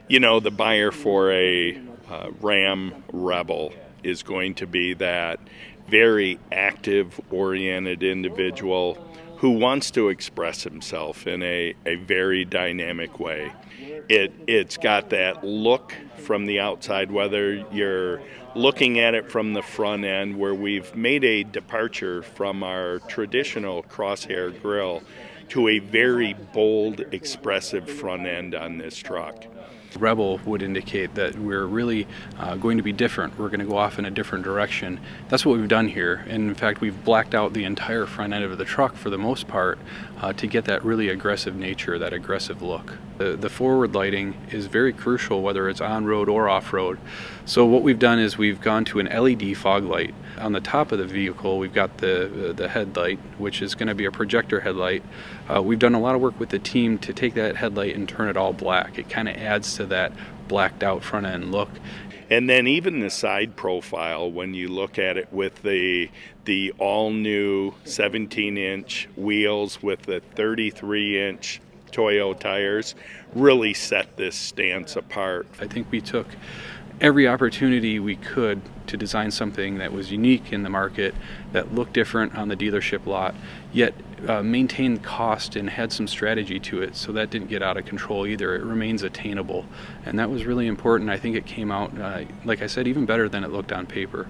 You know, the buyer for a Ram Rebel is going to be that very active oriented individual who wants to express himself in a very dynamic way. It's got that look from the outside, whether you're looking at it from the front end, where we've made a departure from our traditional crosshair grille to a very bold, expressive front end on this truck. Rebel would indicate that we're really going to be different. We're going to go off in a different direction. That's what we've done here. And in fact, we've blacked out the entire front end of the truck for the most part to get that really aggressive nature, that aggressive look. The forward lighting is very crucial, whether it's on-road or off-road. So what we've done is we've gone to an LED fog light. On the top of the vehicle, we've got the headlight, which is going to be a projector headlight. We've done a lot of work with the team to take that headlight and turn it all black. It kind of adds to that blacked out front end look. And then even the side profile, when you look at it with the all new 17-inch wheels with the 33-inch Toyo tires, really set this stance apart. I think we took every opportunity we could to design something that was unique in the market, that looked different on the dealership lot, yet maintained cost and had some strategy to it, so that didn't get out of control either. It remains attainable, and that was really important. I think it came out, like I said, even better than it looked on paper.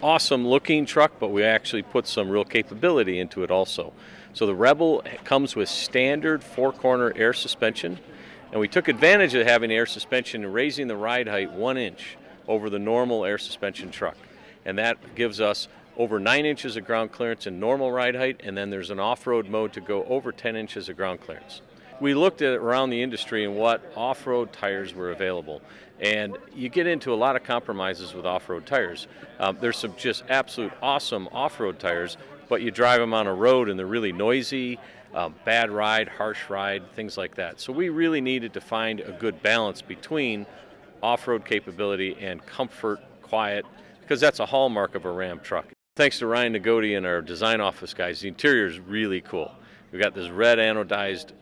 Awesome looking truck, but we actually put some real capability into it also. So the Rebel comes with standard four-corner air suspension, and we took advantage of having air suspension and raising the ride height 1 inch over the normal air suspension truck. And that gives us over 9 inches of ground clearance in normal ride height, and then there's an off-road mode to go over 10 inches of ground clearance. We looked at around the industry and what off-road tires were available, and you get into a lot of compromises with off-road tires. There's some just absolute awesome off-road tires, but you drive them on a road and they're really noisy, bad ride, harsh ride, things like that. So we really needed to find a good balance between off-road capability and comfort, quiet, because that's a hallmark of a Ram truck. Thanks to Ryan Nagoti and our design office guys, the interior is really cool. We've got this red anodized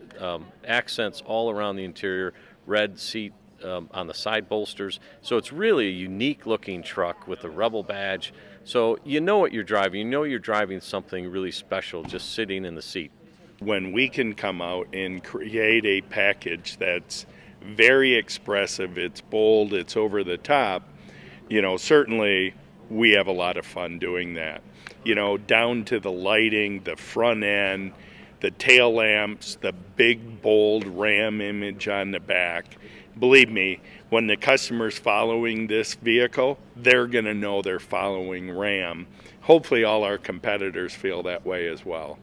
accents all around the interior, red seat on the side bolsters. So it's really a unique looking truck with a Rebel badge. So you know what you're driving. You know you're driving something really special just sitting in the seat. When we can come out and create a package that's very expressive, it's bold, it's over the top, you know, certainly we have a lot of fun doing that. You know, down to the lighting, the front end, the tail lamps, the big bold Ram image on the back. Believe me, when the customer's following this vehicle, they're going to know they're following Ram. Hopefully all our competitors feel that way as well.